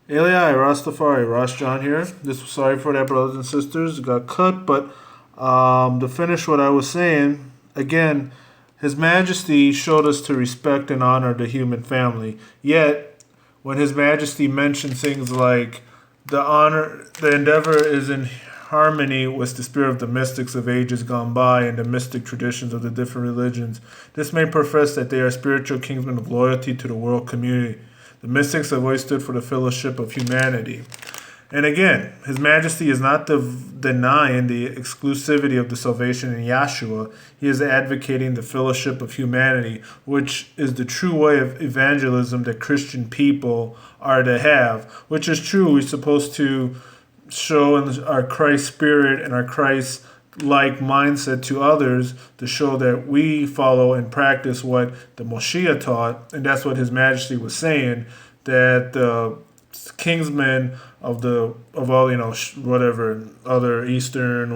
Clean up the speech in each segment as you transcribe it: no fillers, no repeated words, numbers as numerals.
Eli, Rastafari, Ross John here. Sorry for that, brothers and sisters. It got cut, but to finish what I was saying, again, His Majesty showed us to respect and honor the human family. Yet, when His Majesty mentioned things like the endeavor is in harmony with the spirit of the mystics of ages gone by and the mystic traditions of the different religions, this may profess that they are spiritual kingsmen of loyalty to the world community. The mystics have always stood for the fellowship of humanity. And again, His Majesty is not denying the exclusivity of the salvation in Yahshua. He is advocating the fellowship of humanity, which is the true way of evangelism that Christian people are to have, which is true. We're supposed to show in our Christ spirit and our Christ like mindset to others to show that we follow and practice what the Moshiach taught, and that's what His Majesty was saying, that the kingsmen of all whatever other Eastern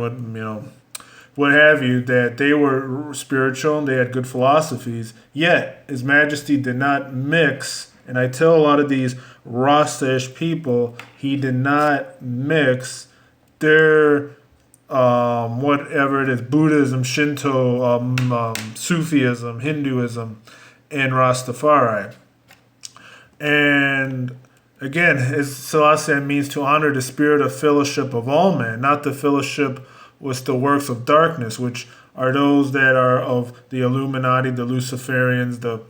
what have you, that they were spiritual and they had good philosophies. Yet His Majesty did not mix, and I tell a lot of these Rasta-ish people, he did not mix their whatever it is, Buddhism, Shinto, Sufism, Hinduism, and Rastafari. And again, his Selassie means to honor the spirit of fellowship of all men, not the fellowship with the works of darkness, which are those that are of the Illuminati, the Luciferians, the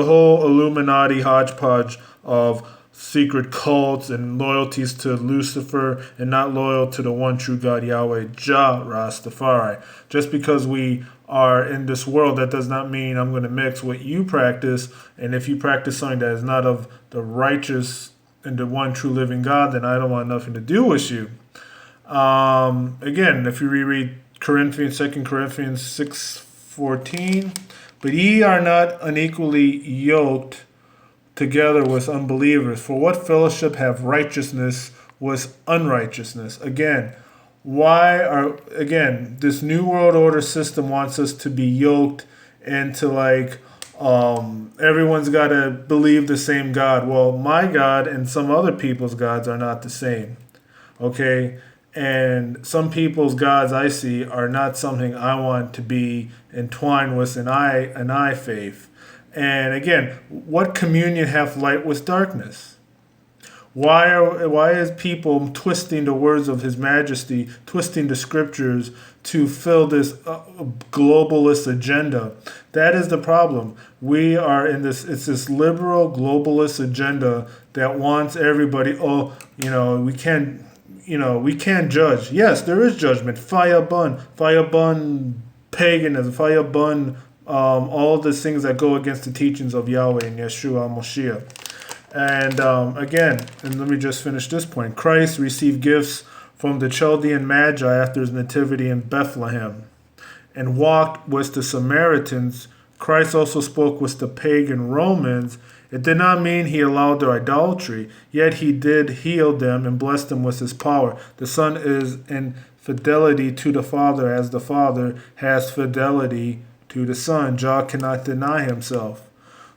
whole Illuminati hodgepodge of secret cults and loyalties to Lucifer and not loyal to the one true God, Yahweh, Jah Rastafari. Just because we are in this world, that does not mean I'm going to mix what you practice. And if you practice something that is not of the righteous and the one true living God, then I don't want nothing to do with you. Again, if you reread Corinthians, 2 Corinthians 6:14, but ye are not unequally yoked together with unbelievers. For what fellowship have righteousness with unrighteousness? Again, this new world order system wants us to be yoked and to everyone's got to believe the same God. Well, my God and some other people's gods are not the same. Okay? And some people's gods I see are not something I want to be entwined with an I faith. And again, what communion hath light with darkness? Why is people twisting the words of His Majesty, twisting the scriptures to fill this globalist agenda? That is the problem. We are in this. It's this liberal globalist agenda that wants everybody. We can't judge. Yes, there is judgment. Fire bun paganism, fire bun all the things that go against the teachings of Yahweh and Yeshua Moshiach. And and let me just finish this point. Christ received gifts from the Chaldean Magi after His nativity in Bethlehem and walked with the Samaritans. Christ also spoke with the pagan Romans. It did not mean He allowed their idolatry, yet He did heal them and bless them with His power. The Son is in fidelity to the Father as the Father has fidelity to the Son. Jah cannot deny Himself.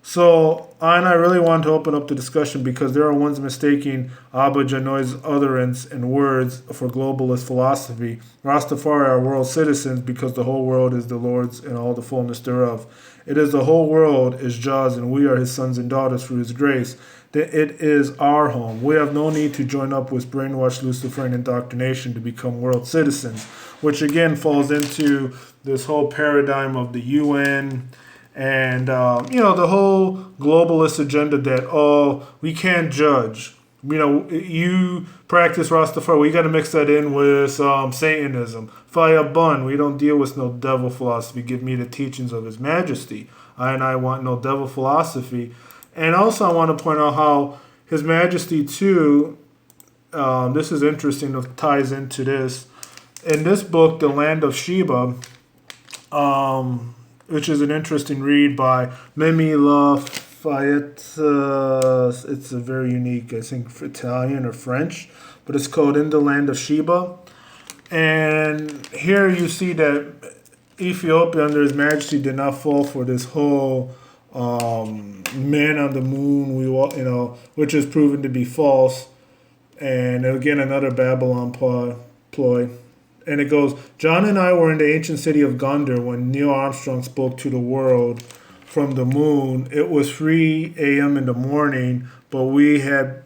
So, I really want to open up the discussion because there are ones mistaking Abba Janoi's utterance and words for globalist philosophy. Rastafari are world citizens because the whole world is the Lord's and all the fullness thereof. It is the whole world is Jah's and we are His sons and daughters through His grace. That it is our home. We have no need to join up with brainwashed Luciferian indoctrination to become world citizens, which again falls into this whole paradigm of the UN and the whole globalist agenda that we can't judge. You practice Rastafari, we got to mix that in with Satanism. Fire bun, we don't deal with no devil philosophy. Give me the teachings of His Majesty. I want no devil philosophy. And also I want to point out how His Majesty too, this is interesting, it ties into this. In this book, The Land of Sheba, which is an interesting read by Mimi Lafayette. It's a very unique, I think, Italian or French, but it's called In the Land of Sheba. And here you see that Ethiopia under His Majesty did not fall for this whole man on the moon, which is proven to be false. And again, another Babylon ploy. And it goes, John and I were in the ancient city of Gondar when Neil Armstrong spoke to the world from the moon. It was 3 a.m. in the morning, but we had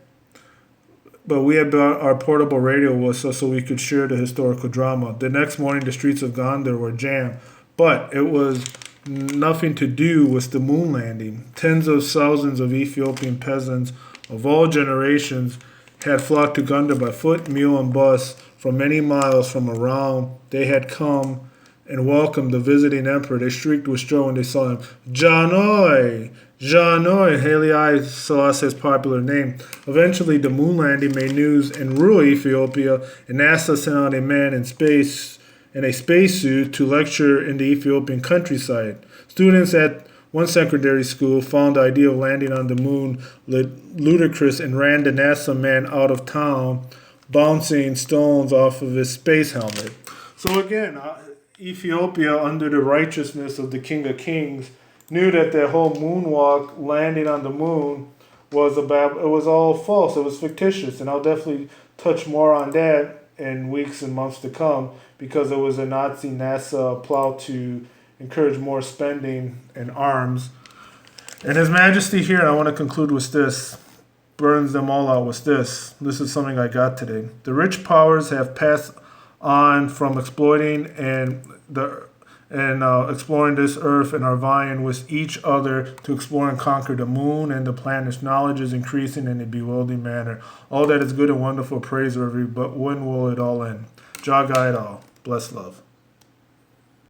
brought our portable radio with us so we could share the historical drama. The next morning, the streets of Gondar were jammed, but it was nothing to do with the moon landing. Tens of thousands of Ethiopian peasants of all generations had flocked to Gondar by foot, mule, and bus from many miles from around. They had come and welcomed the visiting emperor. They shrieked with joy when they saw him. Janoi! Janoi! Haile Selassie's popular name. Eventually, the moon landing made news in rural Ethiopia, and NASA sent out a man in a spacesuit to lecture in the Ethiopian countryside. Students at one secondary school found the idea of landing on the moon ludicrous and ran the NASA man out of town, bouncing stones off of his space helmet. So again, Ethiopia, under the righteousness of the King of Kings, knew that that whole moonwalk, landing on the moon, it was all false. It was fictitious, and I'll definitely touch more on that in weeks and months to come, because it was a Nazi NASA plot to encourage more spending in arms. And His Majesty here, and I want to conclude with this, burns them all out with this. This is something I got today. The rich powers have passed on from exploiting exploring this earth, and are vying with each other to explore and conquer the moon and the planets. Knowledge is increasing in a bewildering manner. All that is good and wonderful, praiseworthy, but when will it all end? Jah guide all. Bless love.